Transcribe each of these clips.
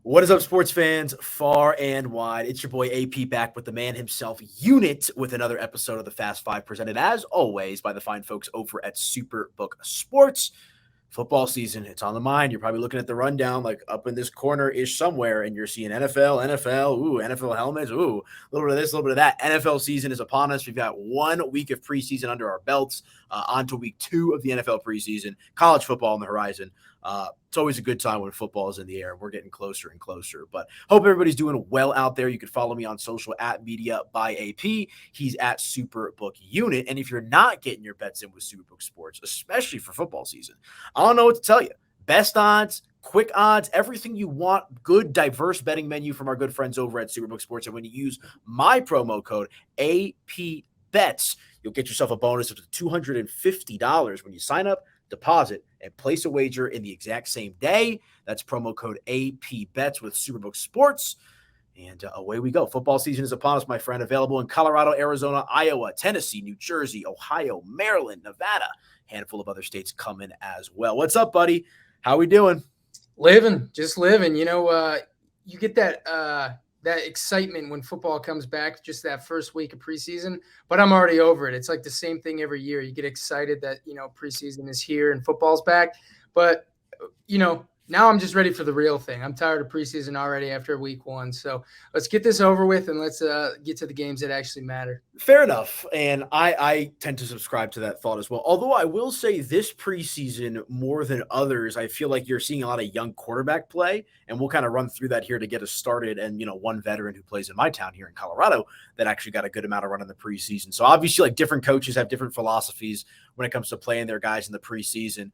What is up, sports fans far and wide? It's your boy AP back with the man himself, Unit, with another episode of the Fast Five, presented as always by the fine folks over at Superbook Sports. Football season, it's on the mind. You're probably looking at the rundown, like up in this corner ish somewhere, and you're seeing NFL helmets, a little bit of this, a little bit of that. NFL season is upon us. We've got 1 week of preseason under our belts, on to week 2 of the NFL preseason. College football on the horizon. It's always a good time when football is in the air. We're getting closer and closer, but hope everybody's doing well out there. You can follow me on social at Media by AP. He's at Superbook Unit. And if you're not getting your bets in with Superbook Sports, especially for football season, I don't know what to tell you. Best odds, quick odds, everything you want. Good, diverse betting menu from our good friends over at Superbook Sports. And when you use my promo code APBETS, you'll get yourself a bonus of $250 when you sign up, deposit, and place a wager in the exact same day. That's promo code APBETS with Superbook Sports. And away we go. Football season is upon us, my friend. Available in Colorado, Arizona, Iowa, Tennessee, New Jersey, Ohio, Maryland, Nevada. Handful of other states coming as well. What's up, buddy? How we doing? Just living. You get that excitement when football comes back, just that first week of preseason, but I'm already over it. It's like the same thing every year. You get excited that, preseason is here and football's back, but now I'm just ready for the real thing. I'm tired of preseason already after week 1. So let's get this over with and let's get to the games that actually matter. Fair enough. And I tend to subscribe to that thought as well. Although I will say this preseason, more than others, I feel like you're seeing a lot of young quarterback play. And we'll kind of run through that here to get us started. And, one veteran who plays in my town here in Colorado that actually got a good amount of run in the preseason. So obviously, like, different coaches have different philosophies when it comes to playing their guys in the preseason.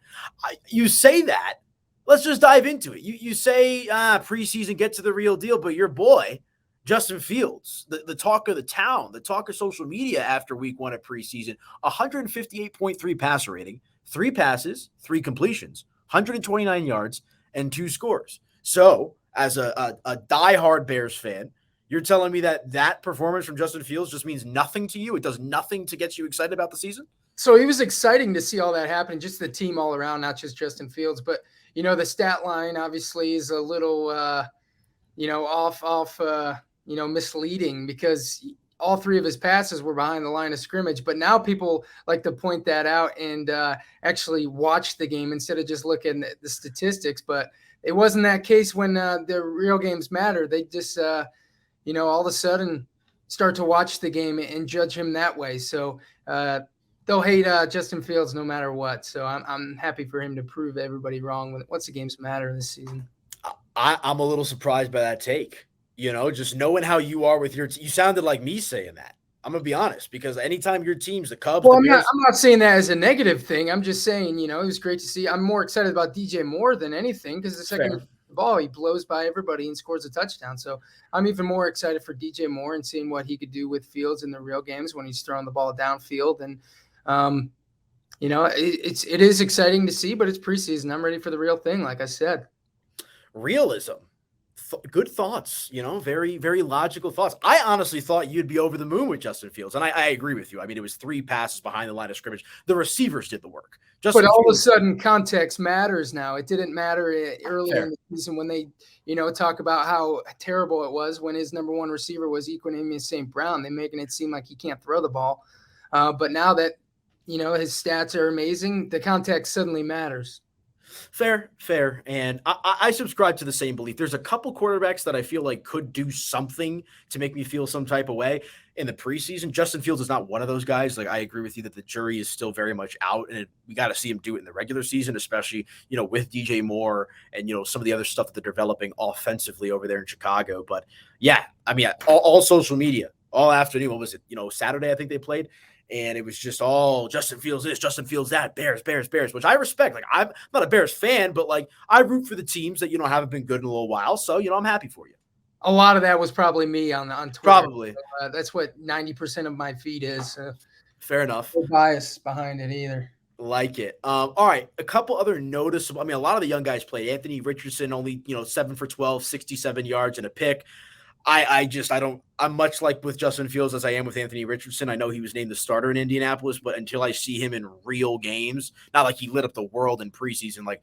You say that. Let's just dive into it. You say preseason, get to the real deal, but your boy, Justin Fields, the talk of the town, the talk of social media after week 1 of preseason, 158.3 passer rating, 3 passes, 3 completions, 129 yards, and 2 scores. So as a diehard Bears fan, you're telling me that performance from Justin Fields just means nothing to you? It does nothing to get you excited about the season? So it was exciting to see all that happen, just the team all around, not just Justin Fields, but the stat line obviously is a little, misleading because all 3 of his passes were behind the line of scrimmage. But now people like to point that out and actually watch the game instead of just looking at the statistics. But it wasn't that case when the real games matter. They just, all of a sudden start to watch the game and judge him that way. So, they'll hate Justin Fields no matter what. So I'm happy for him to prove everybody wrong once the games matter this season. I'm a little surprised by that take. Just knowing how you are with your you sounded like me saying that. I'm going to be honest, because anytime your team's the Cubs, well, the Bears, I'm not saying that as a negative thing. I'm just saying, it was great to see. I'm more excited about DJ Moore than anything because the second ball, he blows by everybody and scores a touchdown. So I'm even more excited for DJ Moore and seeing what he could do with Fields in the real games when he's throwing the ball downfield. And it is exciting to see, but it's preseason. I'm ready for the real thing. Like I said, realism, good thoughts, very, very logical thoughts. I honestly thought you'd be over the moon with Justin Fields. And I agree with you. I mean, it was 3 passes behind the line of scrimmage. The receivers did the work. But all of a sudden context matters now. It didn't matter earlier in the season when they, talk about how terrible it was when his number 1 receiver was Equanimeous St. Brown. They're making it seem like he can't throw the ball. But now that, his stats are amazing, the context suddenly matters. Fair. And I subscribe to the same belief. There's a couple quarterbacks that I feel like could do something to make me feel some type of way in the preseason. Justin Fields is not one of those guys. Like, I agree with you that the jury is still very much out, and we got to see him do it in the regular season, especially, with DJ Moore and, some of the other stuff that they're developing offensively over there in Chicago. But yeah, I mean, all social media, all afternoon, what was it? Saturday, I think they played. And it was just all Justin Fields this, Justin Fields that, Bears, which I respect. Like, I'm not a Bears fan, but like, I root for the teams that, haven't been good in a little while. So, I'm happy for you. A lot of that was probably me on Twitter. Probably. So, that's what 90% of my feed is. Fair enough. No bias behind it either. Like it. All right. A couple other noticeable. I mean, a lot of the young guys played. Anthony Richardson only, 7 for 12, 67 yards and a pick. I'm much like with Justin Fields as I am with Anthony Richardson. I know he was named the starter in Indianapolis, but until I see him in real games, not like he lit up the world in preseason, like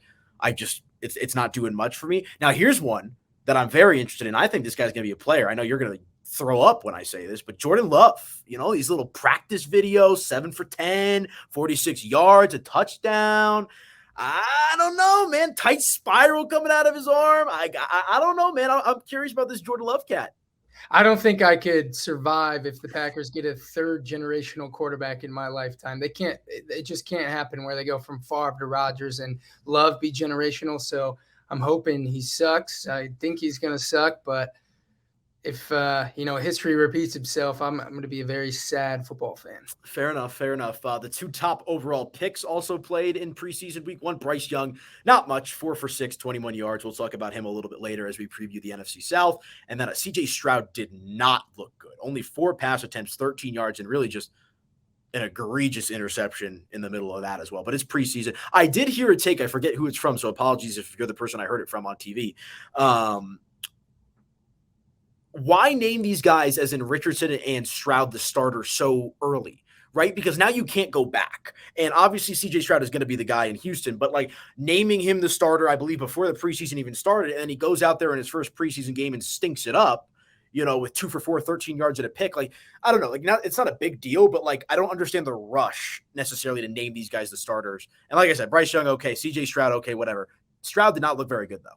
it's not doing much for me. Now, here's one that I'm very interested in. I think this guy's going to be a player. I know you're going to throw up when I say this, but Jordan Love, these little practice videos, 7 for 10, 46 yards, a touchdown. I don't know, man. Tight spiral coming out of his arm. I don't know, man. I'm curious about this Jordan Love cat. I don't think I could survive if the Packers get a third generational quarterback in my lifetime. They can't. It just can't happen where they go from Favre to Rodgers and Love be generational. So I'm hoping he sucks. I think he's going to suck, but if history repeats itself, I'm going to be a very sad football fan. Fair enough. The 2 top overall picks also played in preseason week 1. Bryce Young, not much, 4 for 6, 21 yards. We'll talk about him a little bit later as we preview the NFC South. And then CJ Stroud did not look good. Only 4 pass attempts, 13 yards, and really just an egregious interception in the middle of that as well. But it's preseason. I did hear a take. I forget who it's from, so apologies if you're the person I heard it from on TV. Why name these guys, as in Richardson and Stroud, the starter so early, right? Because now you can't go back. And obviously CJ Stroud is going to be the guy in Houston, but like naming him the starter, I believe before the preseason even started, and he goes out there in his first preseason game and stinks it up, with 2 for 4, 13 yards at a pick. Like, I don't know, like now it's not a big deal, but like, I don't understand the rush necessarily to name these guys the starters. And like I said, Bryce Young, okay, CJ Stroud, okay, whatever. Stroud did not look very good though.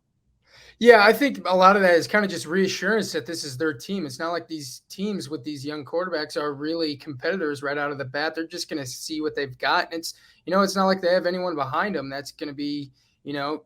Yeah, I think a lot of that is kind of just reassurance that this is their team. It's not like these teams with these young quarterbacks are really competitors right out of the bat. They're just going to see what they've got. And it's not like they have anyone behind them that's going to be,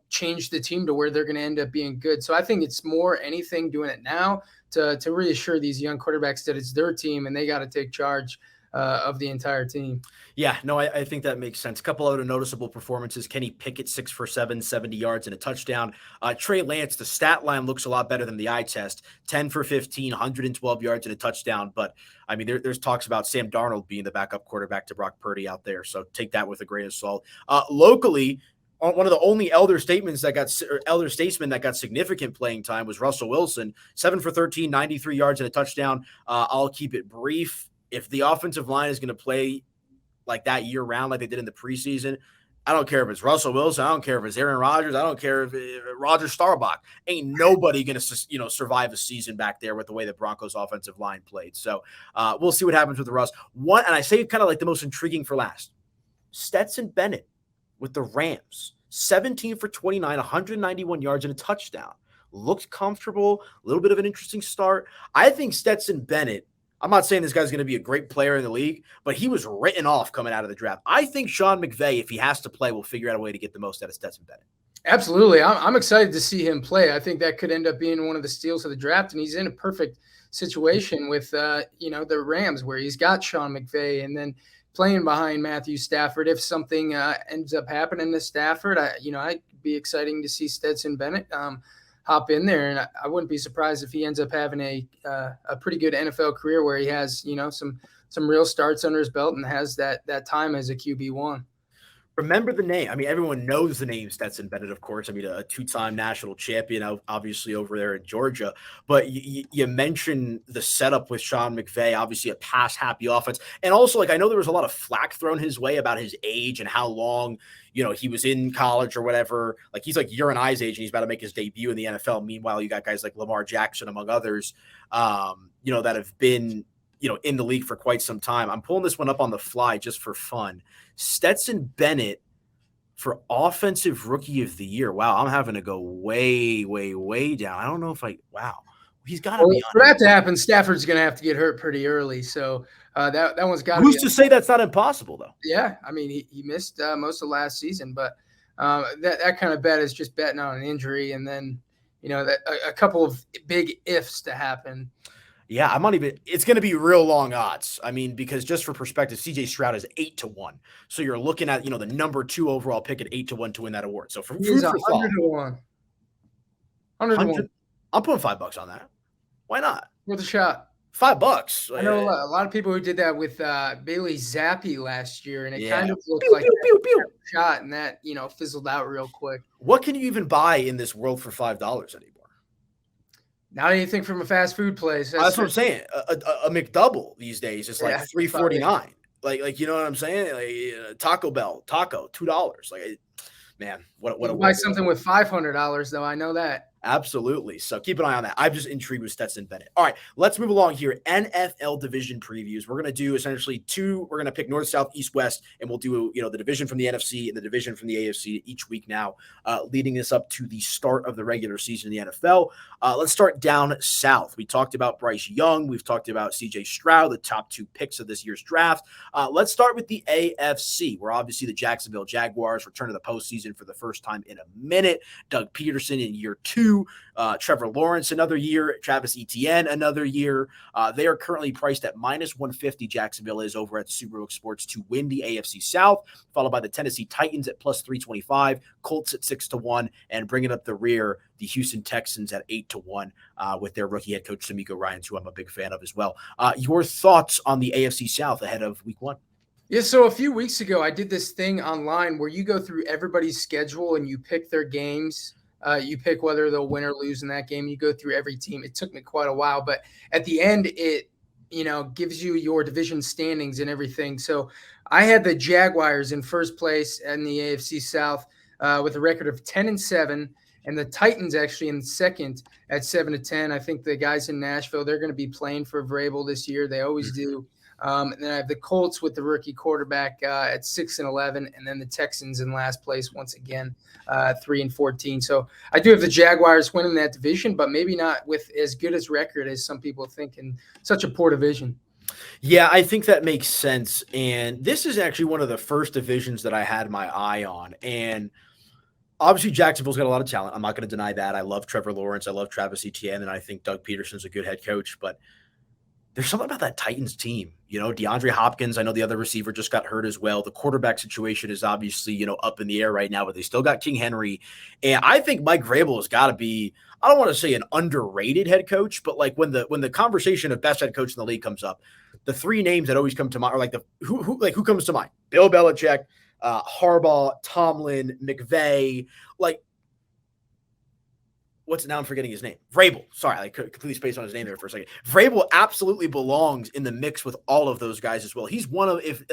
change the team to where they're going to end up being good. So I think it's more anything doing it now to reassure these young quarterbacks that it's their team and they got to take charge of the entire team. Yeah, no, I think that makes sense. A couple other noticeable performances. Kenny Pickett, 6 for 7, 70 yards and a touchdown. Trey Lance, the stat line looks a lot better than the eye test. 10 for 15, 112 yards and a touchdown. But, I mean, there's talks about Sam Darnold being the backup quarterback to Brock Purdy out there. So take that with a grain of salt. Locally, one of the only elder statesmen that got significant playing time was Russell Wilson. 7 for 13, 93 yards and a touchdown. I'll keep it brief. If the offensive line is going to play like that year round, like they did in the preseason, I don't care if it's Russell Wilson. I don't care if it's Aaron Rodgers. I don't care if it's Roger Staubach. Ain't nobody going to, survive a season back there with the way the Broncos offensive line played. So we'll see what happens with the Russ. And I say kind of like the most intriguing for last, Stetson Bennett with the Rams, 17 for 29, 191 yards and a touchdown. Looked comfortable, a little bit of an interesting start. I think Stetson Bennett, I'm not saying this guy's going to be a great player in the league, but he was written off coming out of the draft. I think Sean McVay, if he has to play, will figure out a way to get the most out of Stetson Bennett. Absolutely. I'm excited to see him play. I think that could end up being one of the steals of the draft, and he's in a perfect situation with, the Rams where he's got Sean McVay and then playing behind Matthew Stafford. If something ends up happening to Stafford, I'd be exciting to see Stetson Bennett hop in there, and I wouldn't be surprised if he ends up having a pretty good NFL career where he has some real starts under his belt and has that time as a QB1. Remember the name. I mean, everyone knows the name Stetson Bennett, of course. I mean, a 2-time national champion, obviously over there in Georgia. But you mentioned the setup with Sean McVay, obviously a pass-happy offense. And also, I know there was a lot of flack thrown his way about his age and how long, he was in college or whatever. He's your and I's age, and he's about to make his debut in the NFL. Meanwhile, you got guys like Lamar Jackson, among others, that have been in the league for quite some time. I'm pulling this one up on the fly just for fun. Stetson Bennett for offensive rookie of the year. Wow. I'm having to go way, way, way down. I don't know if he's got to be on. For that to happen, Stafford's going to have to get hurt pretty early. So that one's got to be. Who's to say that's not impossible though? Yeah. I mean, he missed most of last season, but that kind of bet is just betting on an injury. And then, a couple of big ifs to happen. Yeah, it's going to be real long odds. I mean, because just for perspective, CJ Stroud is 8-1. So you're looking at, the number 2 overall pick at 8-1 to win that award. So from he's 100-1. 100-1. I'm putting $5 on that. Why not? With a shot. $5. I know a lot of people who did that with Bailey Zappi last year, and it kind of looked pew, like pew, pew. a shot, and that, fizzled out real quick. What can you even buy in this world for $5 anymore? Not anything from a fast food place. That's what I'm saying. A McDouble these days is like $3.49. Like you know what I'm saying? Taco Bell, $2. Man, what buy something with $500 though. I know that. Absolutely. So keep an eye on that. I'm just intrigued with Stetson Bennett. All right, let's move along here. NFL division previews. We're going to do essentially two. We're going to pick north, south, east, west, and we'll do the division from the NFC and the division from the AFC each week now, leading us up to the start of the regular season in the NFL. Let's start down south. We talked about Bryce Young. We've talked about C.J. Stroud, the top two picks of this year's draft. Let's start with the AFC, where obviously the Jacksonville Jaguars return to the postseason for the first time in a minute. Doug Peterson in year 2. Trevor Lawrence another year, Travis Etienne another year. They are currently priced at minus 150. Jacksonville is over at Superbook Sports to win the AFC South, followed by the Tennessee Titans at plus 325, Colts at 6-1, and bringing up the rear, the Houston Texans at 8-1 with their rookie head coach D'Amico Ryans, who I'm a big fan of as well. Your thoughts on the AFC South ahead of Week 1? Yeah, so a few weeks ago, I did this thing online where you go through everybody's schedule and you pick their games. You pick whether they'll win or lose in that game. You go through every team. It took me quite a while, but at the end, it gives you your division standings and everything. So I had the Jaguars in first place in the AFC South with a record of 10-7, and the Titans actually in second at 7-10. I think the guys in Nashville, they're going to be playing for Vrabel this year. They always do. And then I have the Colts with the rookie quarterback at 6-11, and then the Texans in last place once again, 3-14. So I do have the Jaguars winning that division, but maybe not with as good as record as some people think in such a poor division. Yeah, I think that makes sense. And this is actually one of the first divisions that I had my eye on. And obviously, Jacksonville's got a lot of talent. I'm not going to deny that. I love Trevor Lawrence. I love Travis Etienne, and I think Doug Peterson's a good head coach. But there's something about that Titans team. DeAndre Hopkins, I know the other receiver just got hurt as well. The quarterback situation is obviously, up in the air right now, but they still got King Henry. And I think Mike Vrabel has got to be, I don't want to say an underrated head coach, but like when the conversation of best head coach in the league comes up, the three names that always come to mind are like who comes to mind? Bill Belichick, Harbaugh, Tomlin, McVay, what's it now? I'm forgetting his name. Vrabel. Sorry, I completely spaced on his name there for a second. Vrabel absolutely belongs in the mix with all of those guys as well. He's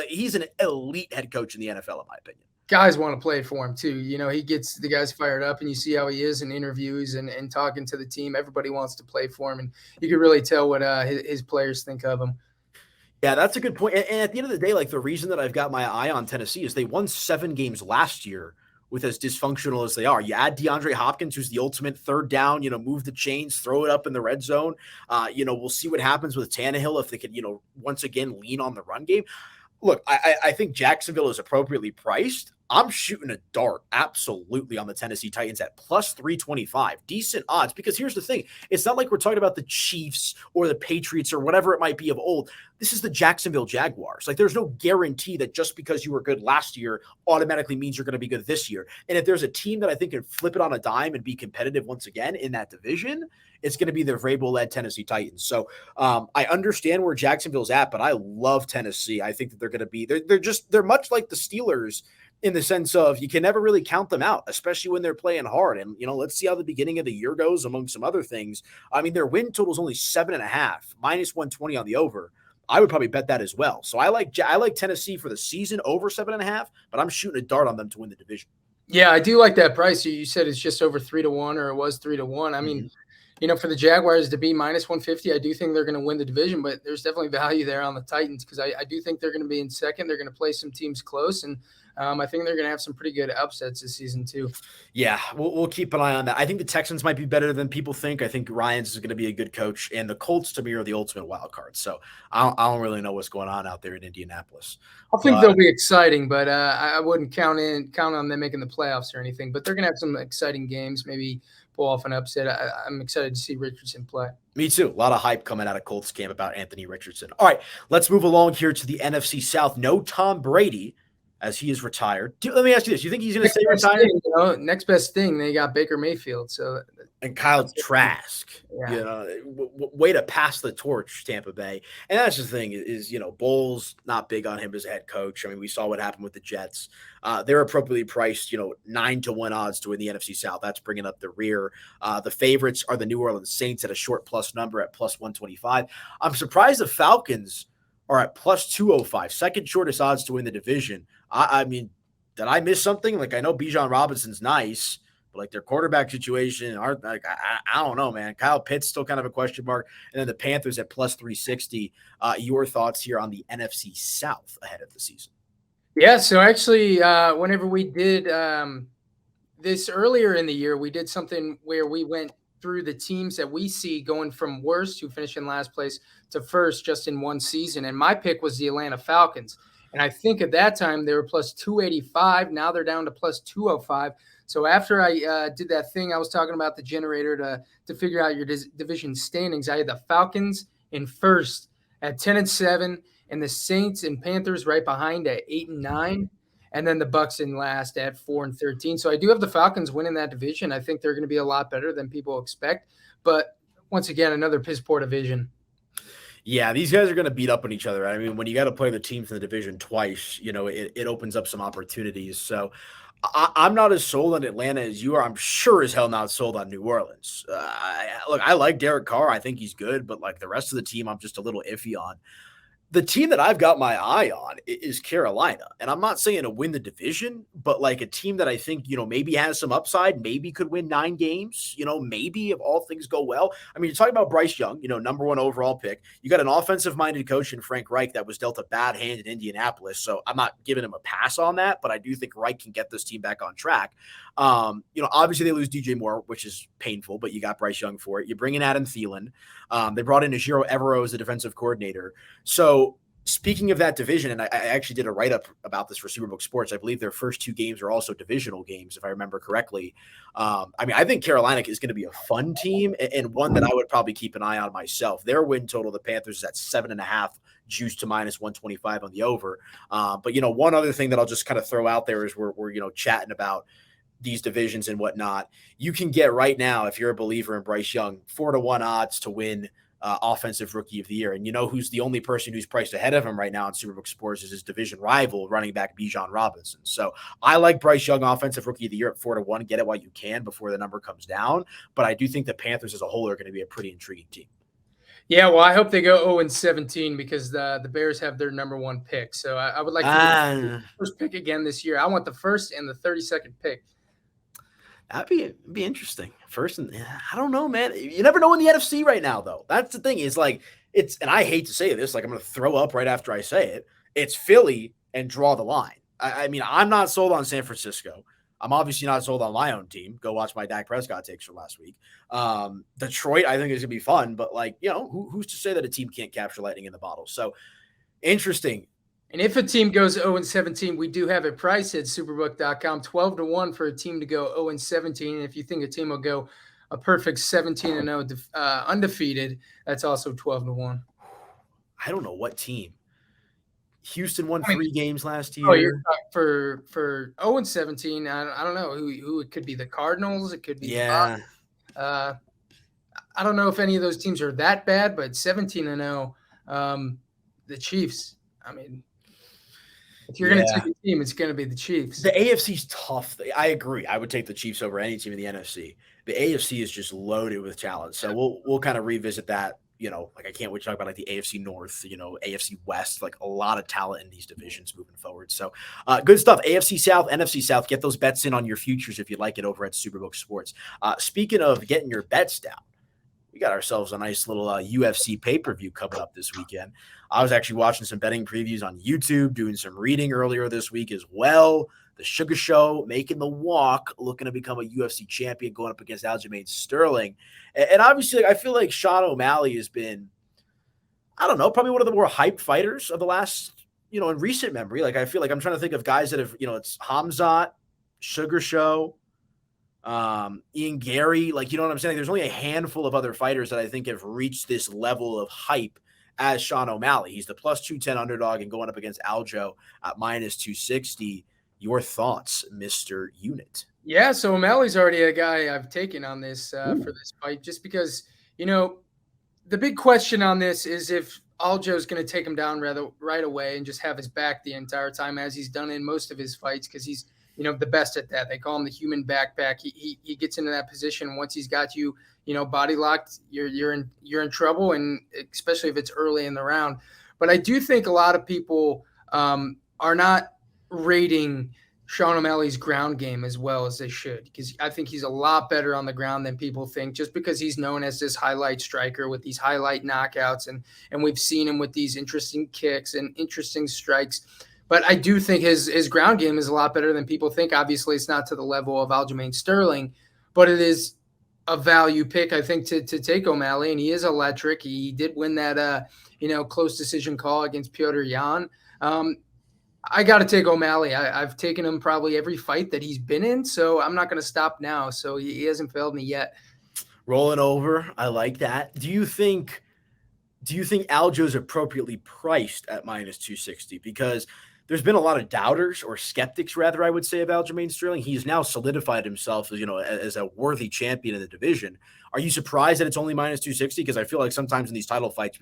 he's an elite head coach in the NFL, in my opinion. Guys want to play for him too. He gets the guys fired up, and you see how he is in interviews and talking to the team. Everybody wants to play for him, and you can really tell what his players think of him. Yeah, that's a good point. And at the end of the day, the reason that I've got my eye on Tennessee is they won 7 games last year with as dysfunctional as they are. You add DeAndre Hopkins, who's the ultimate third down, move the chains, throw it up in the red zone. We'll see what happens with Tannehill if they could, once again, lean on the run game. Look, I think Jacksonville is appropriately priced. I'm shooting a dart absolutely on the Tennessee Titans at plus 325. Decent odds, because here's the thing. It's not like we're talking about the Chiefs or the Patriots or whatever it might be of old. This is the Jacksonville Jaguars. There's no guarantee that just because you were good last year automatically means you're going to be good this year. And if there's a team that I think can flip it on a dime and be competitive once again in that division, it's going to be the Vrabel-led Tennessee Titans. So I understand where Jacksonville's at, but I love Tennessee. I think that they're going to be they're much like the Steelers in the sense of you can never really count them out, especially when they're playing hard. And, let's see how the beginning of the year goes among some other things. I mean, their win total is only 7.5, minus 120 on the over. I would probably bet that as well. So I like Tennessee for the season over 7.5, but I'm shooting a dart on them to win the division. Yeah, I do like that price. You said it's just over 3-1, or it was 3-1. I mean, for the Jaguars to be minus 150, I do think they're going to win the division, but there's definitely value there on the Titans because I do think they're going to be in second. They're going to play some teams close, and I think they're going to have some pretty good upsets this season too. Yeah, we'll keep an eye on that. I think the Texans might be better than people think. I think Ryans is going to be a good coach, and the Colts to me are the ultimate wild card. So I don't really know what's going on out there in Indianapolis. I think they'll be exciting, but I wouldn't count on them making the playoffs or anything. But they're going to have some exciting games, maybe pull off an upset. I'm excited to see Richardson play. Me too. A lot of hype coming out of Colts camp about Anthony Richardson. All right, let's move along here to the NFC South. No Tom Brady, as he is retired. Let me ask you this. You think he's going to stay retired? Next best thing, they got Baker Mayfield. And Kyle Trask. Yeah. Way to pass the torch, Tampa Bay. And that's the thing is, Bowles, not big on him as a head coach. I mean, we saw what happened with the Jets. They're appropriately priced, 9-1 odds to win the NFC South. That's bringing up the rear. The favorites are the New Orleans Saints at a short plus number at plus 125. I'm surprised the Falcons are at plus 205, second shortest odds to win the division. I mean, did I miss something? I know Bijan Robinson's nice. But like their quarterback situation, aren't like I don't know, man. Kyle Pitts still kind of a question mark, and then the Panthers at plus 360. Your thoughts here on the NFC South ahead of the season? Yeah, so actually, whenever we did this earlier in the year, we did something where we went through the teams that we see going from worst, who finish in last place, to first just in one season. And my pick was the Atlanta Falcons. And I think at that time they were plus 285. Now they're down to plus 205. So after I did that thing I was talking about, the generator to figure out your division standings, I had the Falcons in first at 10-7, and the Saints and Panthers right behind at 8-9. And then the Bucks in last at 4-13. So I do have the Falcons winning that division. I think they're going to be a lot better than people expect. But once again, another piss poor division. Yeah, these guys are going to beat up on each other. I mean, when you got to play the teams in the division twice, it opens up some opportunities. So I'm not as sold on Atlanta as you are. I'm sure as hell not sold on New Orleans. I like Derek Carr. I think he's good, but like the rest of the team, I'm just a little iffy on. The team that I've got my eye on is Carolina. And I'm not saying to win the division, but like a team that I think, maybe has some upside, maybe could win 9 games, maybe if all things go well. I mean, you're talking about Bryce Young, number 1 overall pick. You got an offensive-minded coach in Frank Reich that was dealt a bad hand in Indianapolis. So I'm not giving him a pass on that, but I do think Reich can get this team back on track. Obviously they lose DJ Moore, which is painful, but you got Bryce Young for it. You bring in Adam Thielen. They brought in Ejiro Evero as the defensive coordinator. So speaking of that division, and I actually did a write-up about this for Superbook Sports. I believe their first 2 games are also divisional games, if I remember correctly. I think Carolina is going to be a fun team and one that I would probably keep an eye on myself. Their win total, the Panthers, is at 7.5, juiced to minus 125 on the over. But one other thing that I'll just kind of throw out there is we're chatting about these divisions and whatnot. You can get right now, if you're a believer in Bryce Young, 4-1 odds to win offensive rookie of the year. And who's the only person who's priced ahead of him right now in Superbook Sports is his division rival, running back Bijan Robinson. So I like Bryce Young offensive rookie of the year at 4-1. Get it while you can before the number comes down. But I do think the Panthers as a whole are going to be a pretty intriguing team. Yeah, well, I hope they go 0-17 because the Bears have their number 1 pick. So I would like to get the first pick again this year. I want the first and the 32nd pick. That'd be interesting. First, and I don't know, man. You never know in the NFC right now, though. That's the thing. Is like and I hate to say this, like I'm going to throw up right after I say it. It's Philly and draw the line. I mean, I'm not sold on San Francisco. I'm obviously not sold on my own team. Go watch my Dak Prescott takes from last week. Detroit, I think is going to be fun, but who's to say that a team can't capture lightning in the bottle? So interesting. And if a team goes 0-17, we do have a price at superbook.com, 12-1 for a team to go 0-17. And if you think a team will go a perfect 17-0 undefeated, that's also 12-1. I don't know what team. Houston won 3 games last year. Oh, you're talking for 0-17. I don't know who it could be. The Cardinals. It could be. Yeah. I don't know if any of those teams are that bad, but 17-0. The Chiefs. I mean. If you're going to take a team, it's going to be the Chiefs. The AFC's tough. I agree. I would take the Chiefs over any team in the NFC. The AFC is just loaded with talent. So we'll kind of revisit that. I can't wait to talk about like the AFC North, AFC West, like a lot of talent in these divisions moving forward. So good stuff. AFC South, NFC South. Get those bets in on your futures if you like it over at Superbook Sports. Speaking of getting your bets down, we got ourselves a nice little UFC pay-per-view coming up this weekend. I was actually watching some betting previews on YouTube, doing some reading earlier this week as well. The Sugar Show making the walk, looking to become a UFC champion, going up against Aljamain Sterling. And obviously, I feel like Sean O'Malley has been, I don't know, probably one of the more hyped fighters of the last, in recent memory. Like, I feel like I'm trying to think of guys that have, it's Hamzat, Sugar Show, Ian Gary, like, you know what I'm saying? There's only a handful of other fighters that I think have reached this level of hype as Sean O'Malley. He's the plus 210 underdog and going up against Aljo at minus 260. Your thoughts, Mr. Unit? Yeah, so O'Malley's already a guy I've taken on this for this fight, just because, the big question on this is if Aljo's going to take him down right away and just have his back the entire time, as he's done in most of his fights, because he's the best at that. They call him the human backpack. He gets into that position. Once he's got you, body locked, you're in trouble, and especially if it's early in the round. But I do think a lot of people are not rating Sean O'Malley's ground game as well as they should, because I think he's a lot better on the ground than people think, just because he's known as this highlight striker with these highlight knockouts, and we've seen him with these interesting kicks and interesting strikes. But I do think his ground game is a lot better than people think. Obviously, it's not to the level of Aljamain Sterling, but it is a value pick, I think, to take O'Malley, and he is electric. He did win that close decision call against Petr Yan. I got to take O'Malley. I've taken him probably every fight that he's been in, so I'm not going to stop now. So he hasn't failed me yet. Rolling over, I like that. Do you think Aljo's appropriately priced at minus 260? Because there's been a lot of doubters, or skeptics rather, I would say, of Aljamain Sterling. He's now solidified himself as, as a worthy champion in the division. Are you surprised that it's only minus 260? Because I feel like sometimes in these title fights,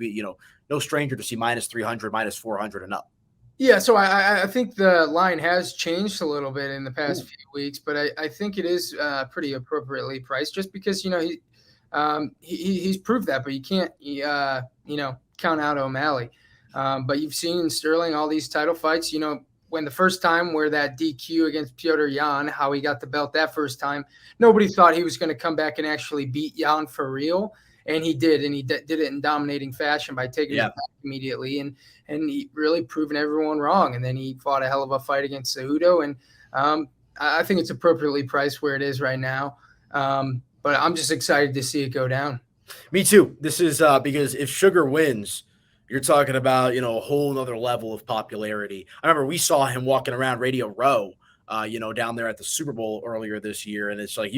no stranger to see minus 300, minus 400 and up. Yeah, so I think the line has changed a little bit in the past few weeks, but I think it is pretty appropriately priced, just because he's proved that, but you can't count out O'Malley. But you've seen Sterling all these title fights. When the first time where that DQ against Petr Yan, how he got the belt that first time, nobody thought he was going to come back and actually beat Yan for real. And he did, and he did it in dominating fashion by taking it back immediately, and he really proven everyone wrong. And then he fought a hell of a fight against Cejudo, and I think it's appropriately priced where it is right now. But I'm just excited to see it go down. Me too. This is because if Sugar wins, you're talking about a whole nother level of popularity. I remember we saw him walking around Radio Row, down there at the Super Bowl earlier this year, and it's like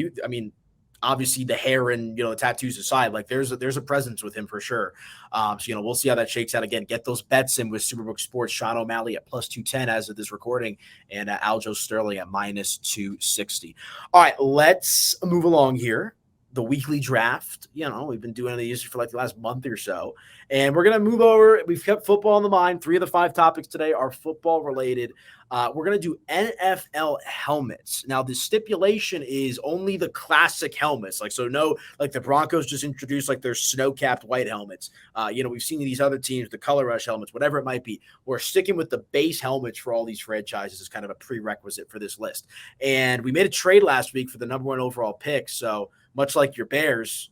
obviously the hair and the tattoos aside, like there's a presence with him for sure. So we'll see how that shakes out. Again, get those bets in with Superbook Sports. Sean O'Malley at plus 210 as of this recording, and Aljo Sterling at minus 260. All right, let's move along here. The weekly draft. We've been doing these for like the last month or so, and we're gonna move over. We've kept football in the mind. 3 of the 5 topics today are football related. We're going to do NFL helmets. Now, the stipulation is only the classic helmets. Like the Broncos just introduced like their snow-capped white helmets. We've seen these other teams, the Color Rush helmets, whatever it might be. We're sticking with the base helmets for all these franchises as kind of a prerequisite for this list. And we made a trade last week for the number 1 overall pick. So much like your Bears,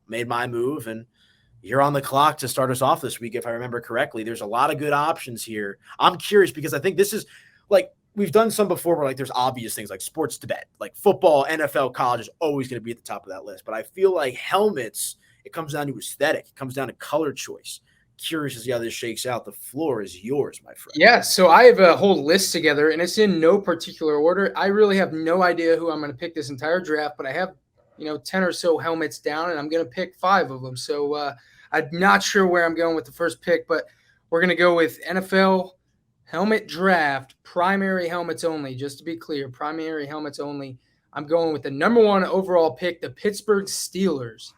made my move, and you're on the clock to start us off this week, if I remember correctly. There's a lot of good options here. I'm curious because I think this is like we've done some before where like there's obvious things like sports to bet, like football, NFL, college is always going to be at the top of that list. But I feel like helmets, it comes down to aesthetic. It comes down to color choice. Curious to see how this shakes out. The floor is yours, my friend. Yeah, so I have a whole list together, and it's in no particular order. I really have no idea who I'm going to pick this entire draft, but I have 10 or so helmets down, and I'm going to pick 5 of them. So I'm not sure where I'm going with the first pick, but we're going to go with NFL helmet draft, primary helmets only. Just to be clear, primary helmets only. I'm going with the number 1 overall pick, the Pittsburgh Steelers.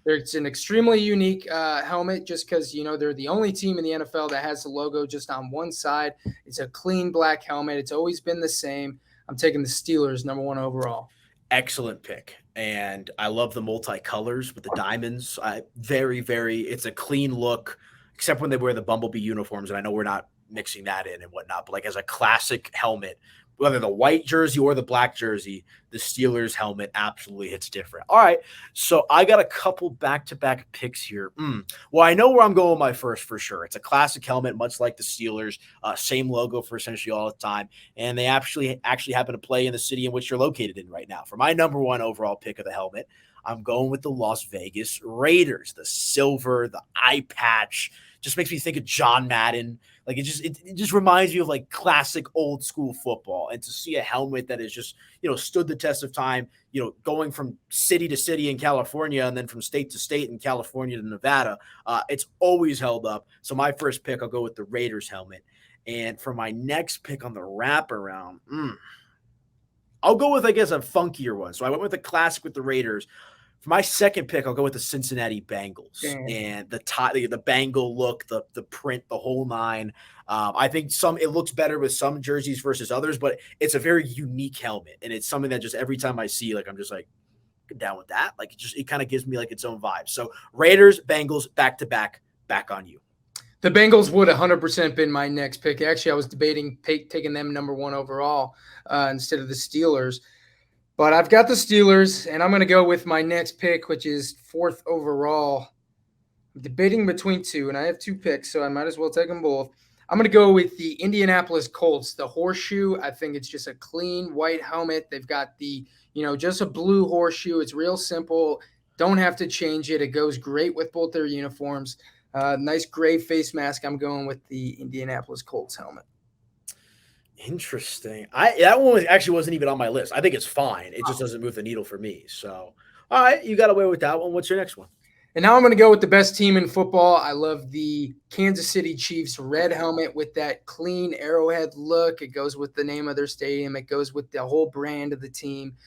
It's an extremely unique helmet just because, they're the only team in the NFL that has the logo just on one side. It's a clean black helmet. It's always been the same. I'm taking the Steelers, number 1 overall. Excellent pick. And I love the multicolors with the diamonds. Very, very, it's a clean look, except when they wear the Bumblebee uniforms. And I know we're not mixing that in and whatnot, but like as a classic helmet, whether the white jersey or the black jersey, the Steelers helmet absolutely hits different. All right. So I got a couple back-to-back picks here. Well, I know where I'm going with my first for sure. It's a classic helmet, much like the Steelers, same logo for essentially all the time. And they actually happen to play in the city in which you're located in right now. For my number 1 overall pick of the helmet, I'm going with the Las Vegas Raiders. The silver, the eye patch, just makes me think of John Madden. Like it just reminds me of like classic old school football. And to see a helmet that is just, stood the test of time, going from city to city in California and then from state to state in California to Nevada, it's always held up. So my first pick, I'll go with the Raiders helmet. And for my next pick on the wraparound, I'll go with, I guess, a funkier one. So I went with the classic with the Raiders. For my second pick, I'll go with the Cincinnati Bengals. And the Bengal look, the print, the whole nine. I think it looks better with some jerseys versus others, but it's a very unique helmet. And it's something that just every time I see, like, I'm just like, get down with that. Like, it kind of gives me like its own vibe. So Raiders, Bengals, back to back on you. The Bengals would 100% been my next pick. Actually, I was debating taking them number 1 overall instead of the Steelers. But I've got the Steelers, and I'm going to go with my next pick, which is 4th overall. I'm debating between two, and I have 2 picks, so I might as well take them both. I'm going to go with the Indianapolis Colts, the horseshoe. I think it's just a clean white helmet. They've got the, just a blue horseshoe. It's real simple. Don't have to change it. It goes great with both their uniforms. Nice gray face mask. I'm going with the Indianapolis Colts helmet. Interesting. That one actually wasn't even on my list. I think it's fine. It just doesn't move the needle for me. So, all right, you got away with that one. What's your next one? And now I'm going to go with the best team in football. I love the Kansas City Chiefs red helmet with that clean arrowhead look. It goes with the name of their stadium. It goes with the whole brand of the team.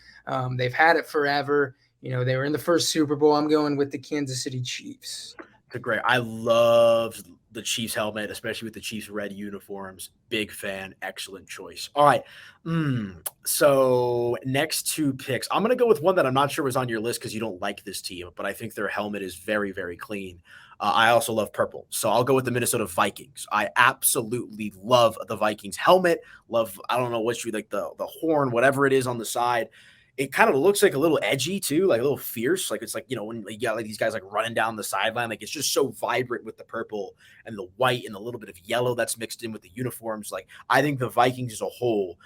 They've had it forever. They were in the first Super Bowl. I'm going with the Kansas City Chiefs. Great. I love the Chiefs helmet, especially with the Chiefs red uniforms. Big fan. Excellent choice. All right. So next 2 picks. I'm going to go with one that I'm not sure was on your list because you don't like this team, but I think their helmet is very, very clean. I also love purple. So I'll go with the Minnesota Vikings. I absolutely love the Vikings helmet. Love, I don't know what you like, the horn, whatever it is on the side. It kind of looks like a little edgy too, like a little fierce. Like it's like, when you got like these guys like running down the sideline, like it's just so vibrant with the purple and the white and a little bit of yellow that's mixed in with the uniforms. Like I think the Vikings as a whole,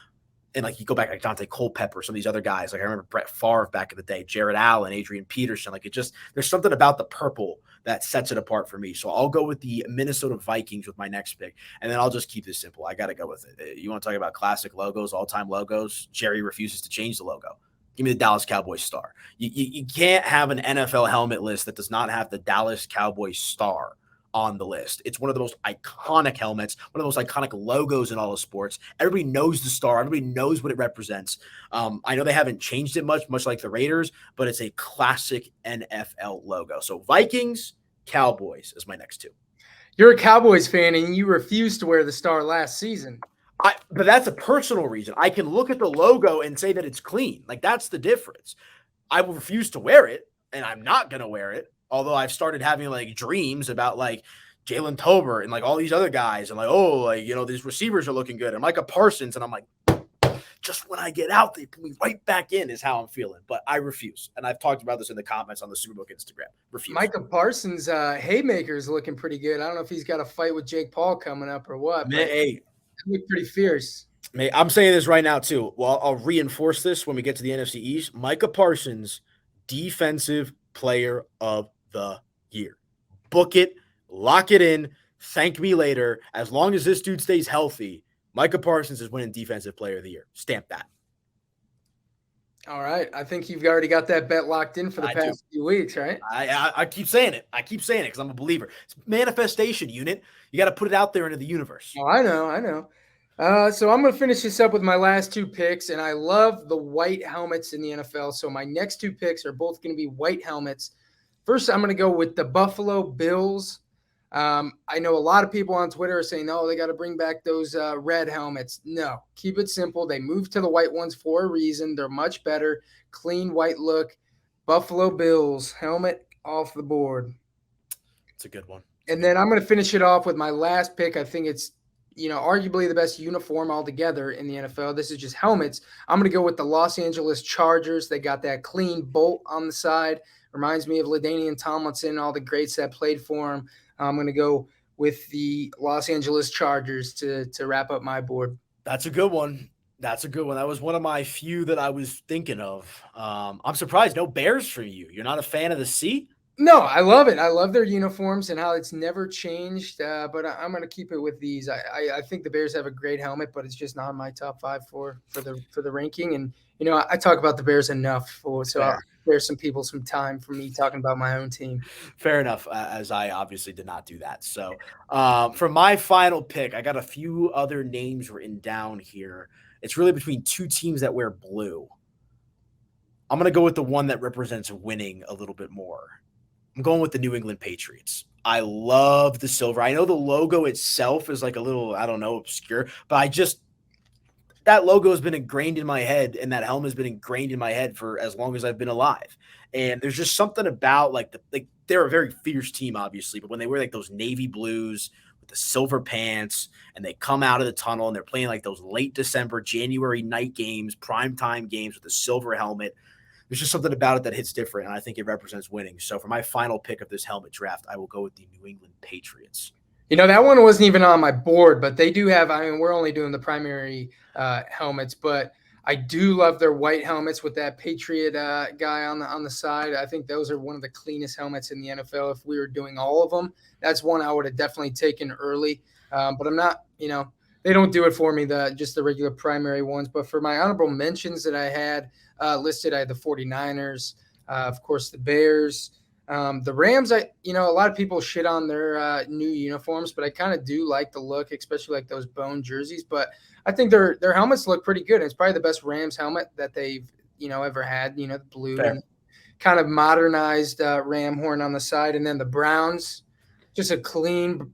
and like you go back like Dante Culpepper, some of these other guys, like I remember Brett Favre back in the day, Jared Allen, Adrian Peterson, like there's something about the purple that sets it apart for me. So I'll go with the Minnesota Vikings with my next pick. And then I'll just keep this simple. I got to go with it. You want to talk about classic logos, all-time logos? Jerry refuses to change the logo. Give me the Dallas Cowboys star. You can't have an NFL helmet list that does not have the Dallas Cowboys star on the list. It's one of the most iconic helmets, one of the most iconic logos in all of sports. Everybody knows the star. Everybody knows what it represents. I know they haven't changed it much like the Raiders, but it's a classic NFL logo. So Vikings, Cowboys is my next 2. You're a Cowboys fan, and you refused to wear the star last season. But that's a personal reason. I can look at the logo and say that it's clean. Like that's the difference. I will refuse to wear it, and I'm not going to wear it. Although I've started having like dreams about like Jalen Tolbert and like all these other guys and like, these receivers are looking good and Micah Parsons. And I'm like, just when I get out, they put me right back in is how I'm feeling. But I refuse. And I've talked about this in the comments on the Superbook Instagram. Refuse. Micah Parsons, haymaker is looking pretty good. I don't know if he's got a fight with Jake Paul coming up or what. But hey, look pretty fierce. I'm saying this right now too. Well, I'll reinforce this when we get to the NFC East. Micah Parsons, defensive player of the year. Book it, lock it in, thank me later. As long as this dude stays healthy, Micah Parsons is winning defensive player of the year. Stamp that. All right. I think you've already got that bet locked in for the past few weeks, right? I keep saying it. I keep saying it because I'm a believer. It's manifestation unit. You got to put it out there into the universe. Oh, I know. So I'm going to finish this up with my last 2 picks, and I love the white helmets in the NFL. So my next 2 picks are both going to be white helmets. First, I'm going to go with the Buffalo Bills. I know a lot of people on Twitter are saying, no, they got to bring back those red helmets. No, keep it simple. They moved to the white ones for a reason. They're much better. Clean white look. Buffalo Bills helmet off the board. It's a good one. And then I'm going to finish it off with my last pick. I think it's, arguably the best uniform altogether in the NFL. This is just helmets. I'm going to go with the Los Angeles Chargers. They got that clean bolt on the side. Reminds me of LaDainian Tomlinson, all the greats that played for him. I'm going to go with the Los Angeles Chargers to wrap up my board. That's a good one. That was one of my few that I was thinking of. I'm surprised no Bears for you. You're not a fan of the C? No, I love it. I love their uniforms and how it's never changed. But I'm going to keep it with these. I think the Bears have a great helmet, but it's just not in my top 5 for the ranking. And I talk about the Bears enough, so I'll spare some people some time for me talking about my own team. Fair enough, as I obviously did not do that. So for my final pick, I got a few other names written down here. It's really between 2 teams that wear blue. I'm going to go with the one that represents winning a little bit more. I'm going with the New England Patriots. I love the silver. I know the logo itself is like a little, I don't know, obscure, but that logo has been ingrained in my head, and that helmet has been ingrained in my head for as long as I've been alive. And there's just something about they're a very fierce team, obviously, but when they wear like those navy blues, with the silver pants, and they come out of the tunnel and they're playing like those late December, January night games, primetime games with the silver helmet. There's just something about it that hits different, and I think it represents winning. So for my final pick of this helmet draft, I will go with the New England Patriots. That one wasn't even on my board, but they do have, we're only doing the primary helmets, but I do love their white helmets with that Patriot guy on the side. I think those are one of the cleanest helmets in the NFL. If we were doing all of them, that's one I would have definitely taken early. But I'm not, they don't do it for me, just the regular primary ones. But for my honorable mentions that I had listed, I had the 49ers, of course, the Bears. The Rams, a lot of people shit on their new uniforms, but I kind of do like the look, especially like those bone jerseys. But I think their helmets look pretty good. It's probably the best Rams helmet that they've ever had. The blue and kind of modernized ram horn on the side, and then the Browns, just a clean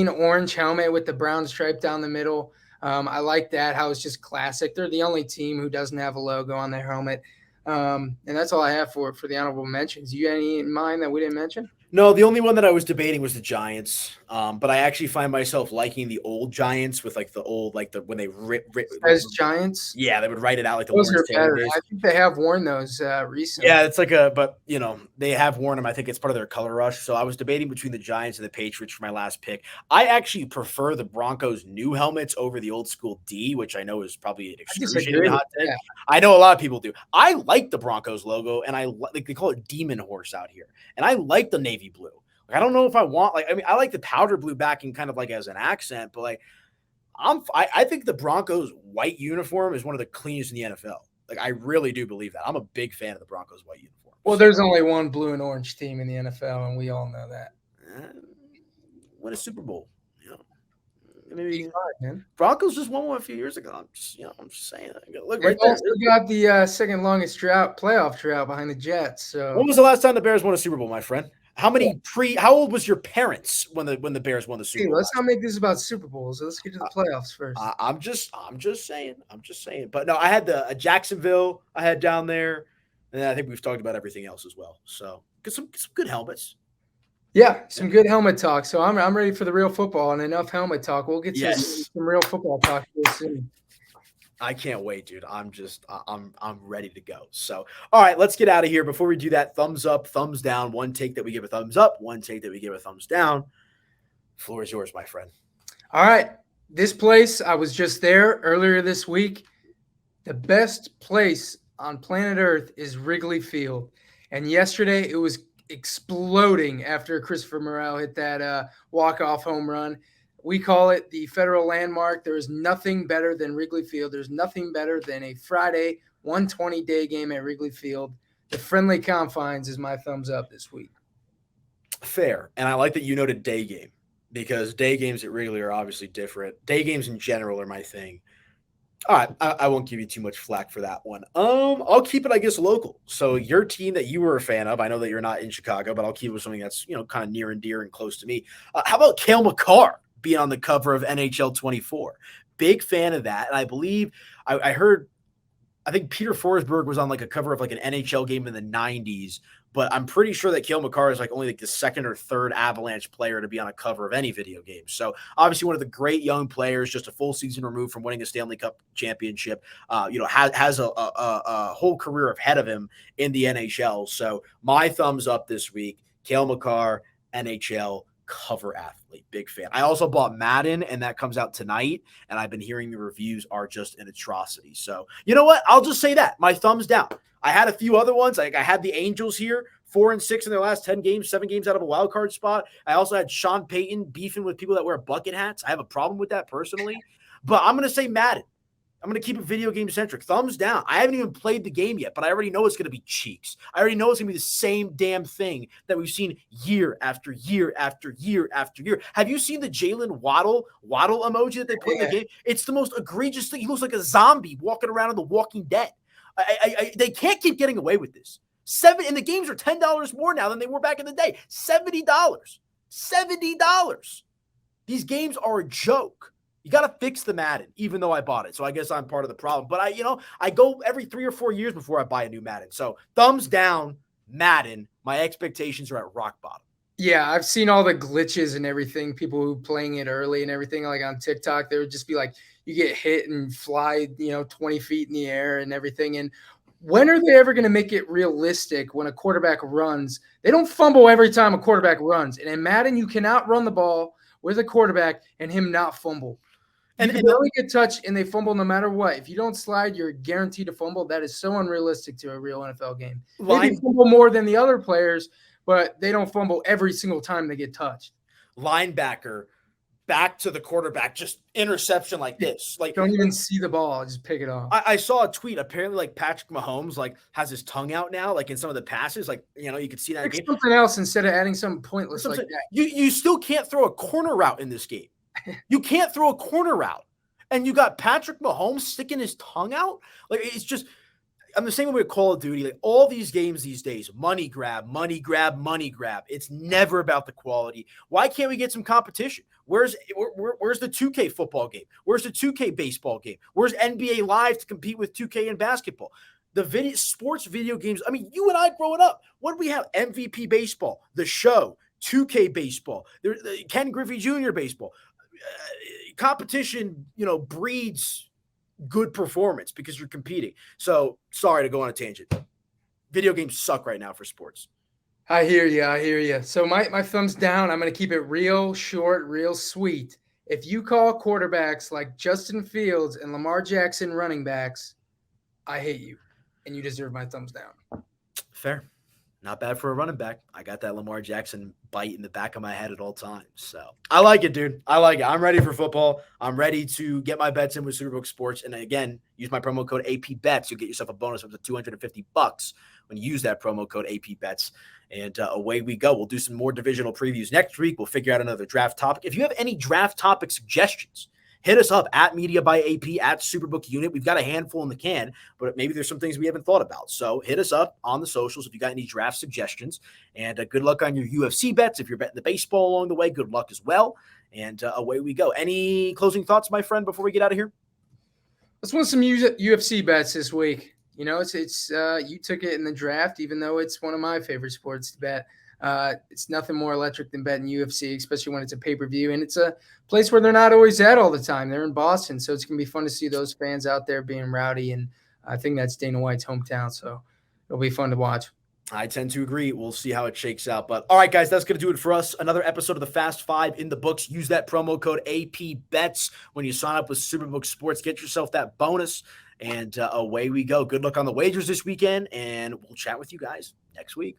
orange helmet with the brown stripe down the middle. I like that, how it's just classic. They're the only team who doesn't have a logo on their helmet. And that's all I have for the honorable mentions. You any in mind that we didn't mention? No, the only one that I was debating was the Giants. But I actually find myself liking the old Giants with like the old, like when they as Giants. Yeah, they would write it out like the those are better. I think they have worn those recently. Yeah, it's like but they have worn them. I think it's part of their color rush. So I was debating between the Giants and the Patriots for my last pick. I actually prefer the Broncos' new helmets over the old school D, which I know is probably an excruciating hot take. Yeah. I know a lot of people do. I like the Broncos logo, and they call it Demon Horse out here, and I like the navy blue. Like, I don't know if I want I like the powder blue backing kind of like as an accent, but I think the Broncos white uniform is one of the cleanest in the NFL. Like, I really do believe that. I'm a big fan of the Broncos white uniform. Well, there's only one blue and orange team in the NFL, and we all know that. Win a Super Bowl. Maybe Broncos just won one a few years ago. I'm just saying. Look right there. We got the second longest playoff drought behind the Jets. So when was the last time the Bears won a Super Bowl, my friend? How old was your parents when the Bears won the Super Bowl? Let's not make this about Super Bowls. Let's get to the playoffs first. I'm just saying. But no, I had the Jacksonville I had down there, and I think we've talked about everything else as well. So get some good helmets. Yeah, some good helmet talk. So I'm ready for the real football and enough helmet talk. We'll get to some real football talk soon. I can't wait, dude. I'm ready to go. So, all right, let's get out of here. Before we do that, thumbs up, thumbs down. One take that we give a thumbs up, one take that we give a thumbs down. Floor is yours, my friend. All right. This place, I was just there earlier this week. The best place on planet Earth is Wrigley Field. And yesterday it was exploding after Christopher Morel hit that walk-off home run. We call it the Federal Landmark. There is nothing better than Wrigley Field. There's nothing better than a Friday 1:20 day game at Wrigley Field. The friendly confines is my thumbs up this week. Fair. And I like that you noted day game, because day games at Wrigley are obviously different. Day games in general are my thing. All right, I won't give you too much flack for that one. I'll keep it, I guess, local. So your team that you were a fan of, I know that you're not in Chicago, but I'll keep it with something that's kind of near and dear and close to me. How about Cale Makar being on the cover of NHL 24? Big fan of that, and I believe I heard. I think Peter Forsberg was on like a cover of like an NHL game in the 90s, but I'm pretty sure that Cale Makar is like only like the second or third Avalanche player to be on a cover of any video game. So obviously one of the great young players, just a full season removed from winning a Stanley Cup championship, has a whole career ahead of him in the NHL. So my thumbs up this week, Cale Makar, NHL cover athlete, big fan. I also bought Madden, and that comes out tonight, and I've been hearing the reviews are just an atrocity. So you know what? I'll just say that. My thumbs down. I had a few other ones. Like I had the Angels here, 4-6 in their last 10 games, 7 games out of a wild card spot. I also had Sean Payton beefing with people that wear bucket hats. I have a problem with that personally, but I'm going to say Madden. I'm going to keep it video game centric. Thumbs down. I haven't even played the game yet, but I already know it's going to be cheeks. I already know it's going to be the same damn thing that we've seen year after year after year after year. Have you seen the Jalen Waddle emoji that they put in the game? It's the most egregious thing. He looks like a zombie walking around in The Walking Dead. They can't keep getting away with this. And the games are $10 more now than they were back in the day. $70. $70. These games are a joke. You got to fix the Madden, even though I bought it. So I guess I'm part of the problem. But I go every 3 or 4 years before I buy a new Madden. So thumbs down, Madden. My expectations are at rock bottom. Yeah, I've seen all the glitches and everything, people who playing it early and everything, like on TikTok, they would just be like, you get hit and fly, 20 feet in the air and everything. And when are they ever going to make it realistic when a quarterback runs? They don't fumble every time a quarterback runs. And in Madden, you cannot run the ball with a quarterback and him not fumble. You can barely get touched and they fumble no matter what. If you don't slide, you're guaranteed to fumble. That is so unrealistic to a real NFL game. Maybe fumble more than the other players, but they don't fumble every single time they get touched. Linebacker back to the quarterback, just interception like this. Like, don't even see the ball, just pick it off. I saw a tweet. Apparently, like Patrick Mahomes, like has his tongue out now, like in some of the passes. Like, you could see that. Pick something else instead of adding something pointless like that. You still can't throw a corner route in this game. You can't throw a corner route, and you got Patrick Mahomes sticking his tongue out. Like, it's just. I'm the same way with Call of Duty. Like all these games these days, money grab, money grab, money grab. It's never about the quality. Why can't we get some competition? Where's the 2K football game? Where's the 2K baseball game? Where's NBA Live to compete with 2K and basketball? The sports video games. I mean, you and I growing up, what did we have? MVP baseball, The Show, 2K baseball, Ken Griffey Jr. baseball. Competition, breeds good performance because you're competing. So sorry to go on a tangent. Video games suck right now for sports. I hear you. So my thumbs down. I'm going to keep it real short, real sweet. If you call quarterbacks like Justin Fields and Lamar Jackson running backs, I hate you, and you deserve my thumbs down. Fair. Not bad for a running back. I got that Lamar Jackson bite in the back of my head at all times. So I like it, dude. I like it. I'm ready for football. I'm ready to get my bets in with Superbook Sports. And again, use my promo code APBETS. You'll get yourself a bonus of $250 when you use that promo code APBETS. And away we go. We'll do some more divisional previews next week. We'll figure out another draft topic. If you have any draft topic suggestions, hit us up at Media by AP, at Superbook Unit. We've got a handful in the can, but maybe there's some things we haven't thought about. So hit us up on the socials if you got any draft suggestions. And good luck on your UFC bets. If you're betting the baseball along the way, good luck as well. And away we go. Any closing thoughts, my friend, before we get out of here? Let's win some UFC bets this week. It's you took it in the draft, even though it's one of my favorite sports to bet. It's nothing more electric than betting UFC, especially when it's a pay-per-view. And it's a place where they're not always at all the time. They're in Boston, so it's going to be fun to see those fans out there being rowdy. And I think that's Dana White's hometown, so it'll be fun to watch. I tend to agree. We'll see how it shakes out. But all right, guys, that's going to do it for us. Another episode of the Fast Five in the books. Use that promo code APBETS when you sign up with Superbook Sports. Get yourself that bonus, and away we go. Good luck on the wagers this weekend, and we'll chat with you guys next week.